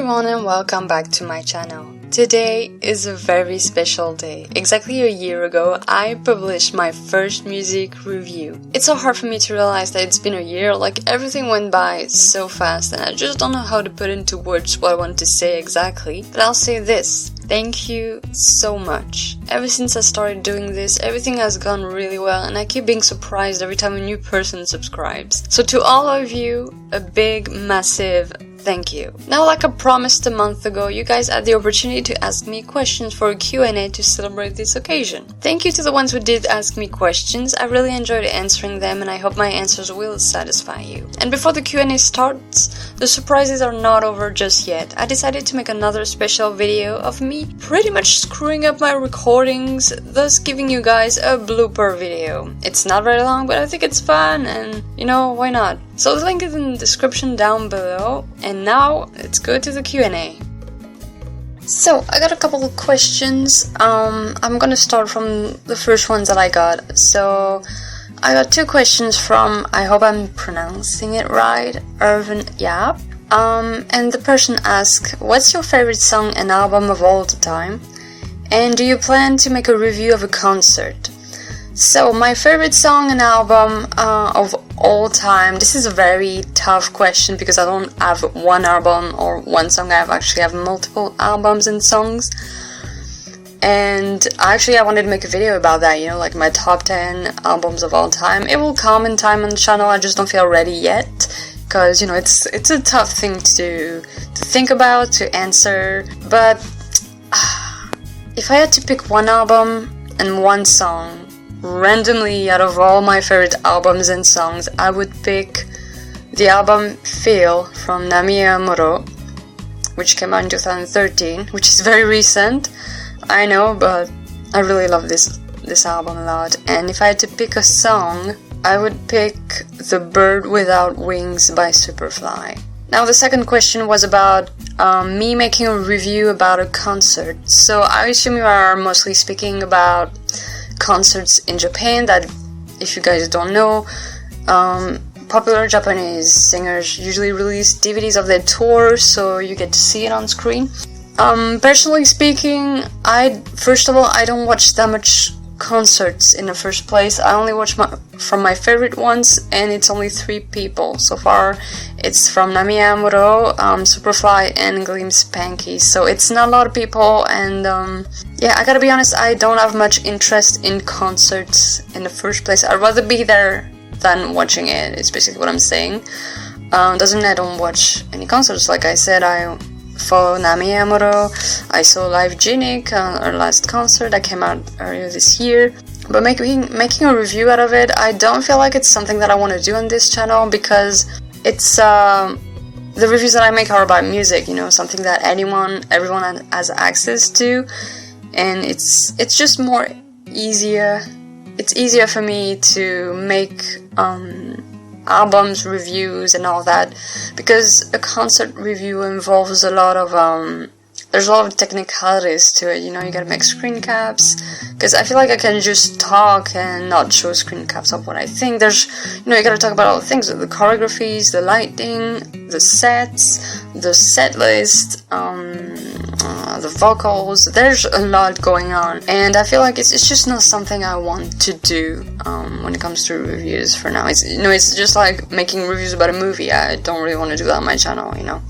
everyone and welcome back to my channel. Today is a very special day. Exactly a year ago, I published my first music review. It's so hard for me to realize that it's been a year, like everything went by so fast and I just don't know how to put into words what I want to say exactly, but I'll say this. Thank you so much. Ever since I started doing this, everything has gone really well and I keep being surprised every time a new person subscribes. So to all of you, a big, massive thank you. Now, like I promised a month ago, you guys had the opportunity to ask me questions for a Q&A to celebrate this occasion. Thank you to the ones who did ask me questions. I really enjoyed answering them and I hope my answers will satisfy you. And before the Q&A starts, the surprises are not over just yet. I decided to make another special video of me pretty much screwing up my recordings, thus giving you guys a blooper video. It's not very long, but I think it's fun and, you know, why not? So the link is in the description down below, and now let's go to the Q&A. So I got a couple of questions. I'm gonna start from the first ones that I got. So I got two questions from, I hope I'm pronouncing it right, Irvin Yap. And the person asked, what's your favorite song and album of all time? And do you plan to make a review of a concert? So my favorite song and album of all time, this is a very tough question because I don't have one album or one song. I actually have multiple albums and songs, and actually I wanted to make a video about that, you know, like my top 10 albums of all time. It will come in time on the channel, I just don't feel ready yet because, you know, it's a tough thing to think about, to answer. But if I had to pick one album and one song randomly out of all my favorite albums and songs, I would pick the album Feel from Nami Amuro, which came out in 2013, which is very recent, I know, but I really love this album a lot. And if I had to pick a song, I would pick The Bird Without Wings by Superfly. Now the second question was about me making a review about a concert. So I assume you are mostly speaking about concerts in Japan that, if you guys don't know, popular Japanese singers usually release DVDs of their tour, so you get to see it on screen. Personally speaking, first of all, I don't watch that much concerts in the first place. I only watch from my favorite ones, and it's only 3 people so far. It's from Nami Amuro, Superfly, and Gleam Spanky, so it's not a lot of people. And yeah, I gotta be honest, I don't have much interest in concerts in the first place. I'd rather be there than watching it, is basically what I'm saying. Doesn't mean I don't watch any concerts. Like I said, I follow Nami Amuro. I saw Live Genic, her last concert that came out earlier this year. But making a review out of it, I don't feel like it's something that I want to do on this channel because it's the reviews that I make are about music, you know, something that everyone has access to, and it's just easier. It's easier for me to make albums, reviews, and all that, because a concert review involves a lot of there's a lot of technicalities to it, you know. You gotta make screen caps, because I feel like I can just talk and not show screen caps of what I think. There's, you know, you gotta talk about all the things, the choreographies, the lighting, the sets, the set list, the vocals. There's a lot going on, and I feel like it's just not something I want to do when it comes to reviews for now. It's, you know, it's just like making reviews about a movie. I don't really want to do that on my channel, you know.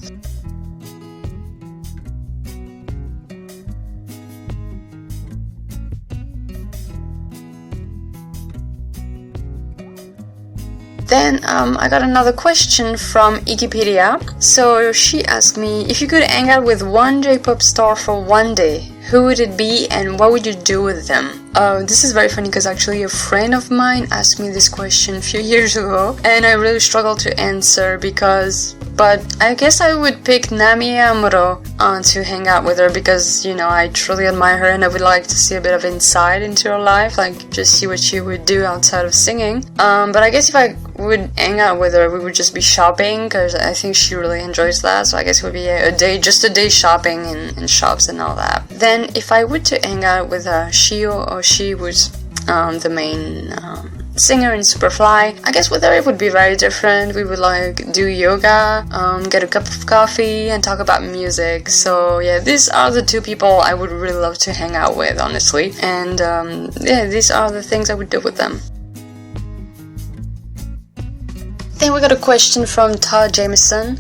Then I got another question from Wikipedia. So she asked me, if you could hang out with one J-pop star for one day, who would it be and what would you do with them? This is very funny because actually a friend of mine asked me this question a few years ago and I really struggled to answer but I guess I would pick Nami Amuro to hang out with her because, you know, I truly admire her and I would like to see a bit of insight into her life, like just see what she would do outside of singing. But I guess if I would hang out with her, we would just be shopping because I think she really enjoys that, so I guess it would be just a day shopping in shops and all that. Then if I were to hang out with Shio, or she was the main singer in Superfly. I guess with her it would be very different. We would like do yoga, get a cup of coffee, and talk about music. So yeah, these are the two people I would really love to hang out with, honestly. And yeah, these are the things I would do with them. Then we got a question from Todd Jameson.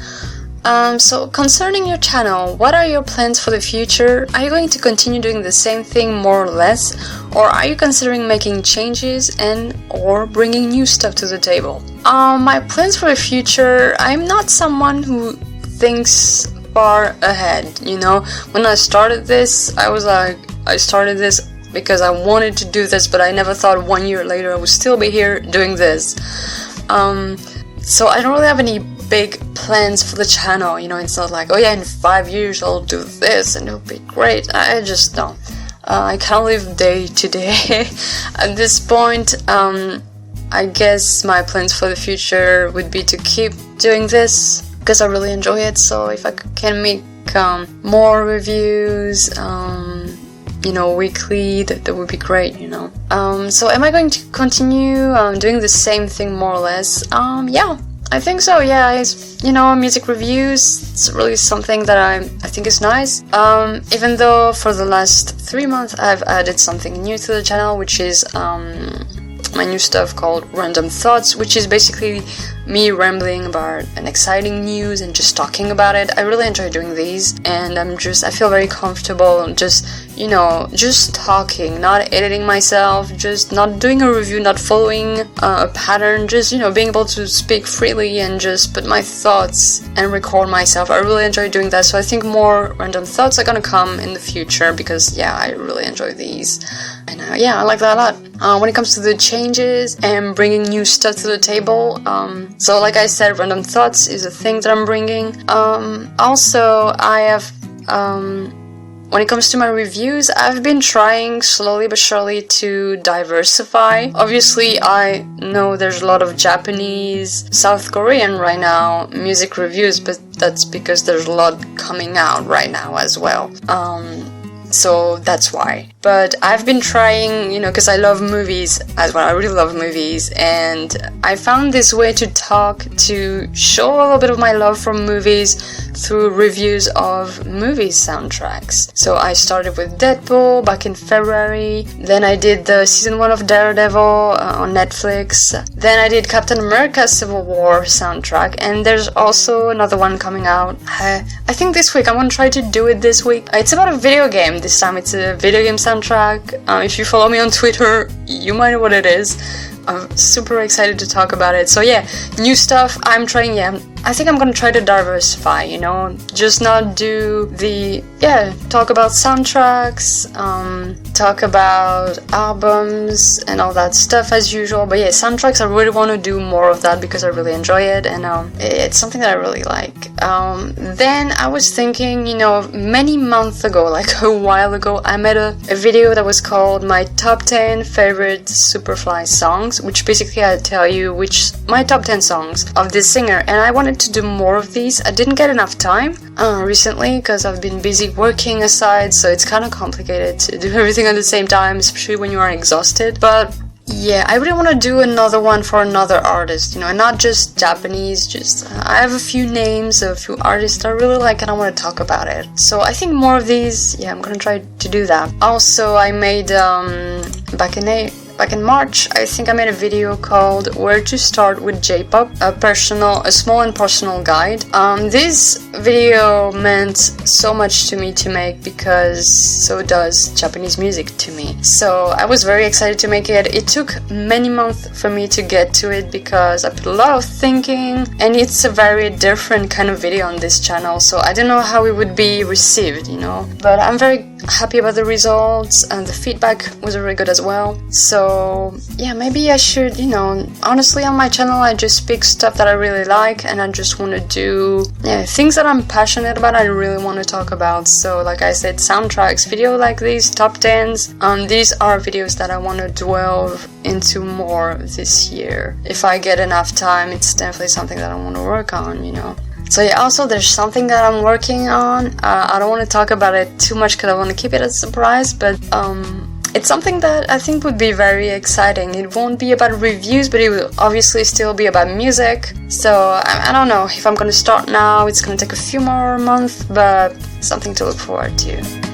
So concerning your channel, what are your plans for the future? Are you going to continue doing the same thing more or less? Or are you considering making changes and or bringing new stuff to the table? My plans for the future, I'm not someone who thinks far ahead, you know? When I started this, I was like, I started this because I wanted to do this, but I never thought 1 year later I would still be here doing this. So I don't really have any big plans for the channel, you know, it's not like, oh yeah, in 5 years I'll do this and it'll be great. I just don't. I can't live day to day. At this point, I guess my plans for the future would be to keep doing this because I really enjoy it. So if I can make more reviews, you know, weekly, that would be great, you know. So am I going to continue doing the same thing more or less? Yeah, I think so, yeah. It's, you know, music reviews, it's really something that I think is nice. Even though for the last 3 months I've added something new to the channel, which is my new stuff called Random Thoughts, which is basically me rambling about an exciting news and just talking about it. I really enjoy doing these, and I feel very comfortable just, you know, just talking, not editing myself, just not doing a review, not following a pattern, just, you know, being able to speak freely and just put my thoughts and record myself. I really enjoy doing that, so I think more Random Thoughts are gonna come in the future because, yeah, I really enjoy these. And yeah, I like that a lot. When it comes to the changes and bringing new stuff to the table, so like I said, Random Thoughts is a thing that I'm bringing. Also, I have, when it comes to my reviews, I've been trying slowly but surely to diversify. Obviously, I know there's a lot of Japanese, South Korean right now music reviews, but that's because there's a lot coming out right now as well. So that's why. But I've been trying, you know, because I love movies as well. I really love movies, and I found this way to talk, to show a little bit of my love for movies through reviews of movie soundtracks. So I started with Deadpool back in February, then I did the season 1 of Daredevil on Netflix, then I did Captain America Civil War soundtrack, and there's also another one coming out. I think this week. I'm gonna try to do it this week. It's about a video game this time. It's a video game soundtrack. If you follow me on Twitter, you might know what it is. I'm super excited to talk about it. So yeah, new stuff I'm trying. Yeah, I think I'm gonna try to diversify, you know, just not do the, talk about soundtracks, talk about albums and all that stuff as usual. But yeah, soundtracks, I really want to do more of that because I really enjoy it, and it's something that I really like. Then I was thinking, you know, many months ago, like a while ago, I made a video that was called my top 10 favorite Superfly songs, which basically I tell you which my top 10 songs of this singer, and I wanted to do more of these. I didn't get enough time recently because I've been busy working aside, so it's kind of complicated to do everything at the same time, especially when you are exhausted. But yeah, I really want to do another one for another artist, you know, and not just Japanese, just I have a few names of a few artists I really like and I want to talk about it. So I think more of these, yeah, I'm gonna try to do that. Also, I made back in March, I think I made a video called Where to Start with J-Pop, a small and personal guide. This video meant so much to me to make because so does Japanese music to me. So I was very excited to make it. It took many months for me to get to it because I put a lot of thinking, and it's a very different kind of video on this channel, so I don't know how it would be received, you know. But I'm very happy about the results, and the feedback was really good as well. So yeah, maybe I should, you know, honestly on my channel I just pick stuff that I really like, and I just want to do things that I'm passionate about, I really want to talk about. So like I said, soundtracks, video like these, top 10s, these are videos that I want to delve into more this year. If I get enough time, it's definitely something that I want to work on, you know. So yeah, also there's something that I'm working on. I don't want to talk about it too much because I want to keep it a surprise, but It's something that I think would be very exciting. It won't be about reviews, but it will obviously still be about music. So I don't know if I'm gonna start now. It's gonna take a few more months, but something to look forward to.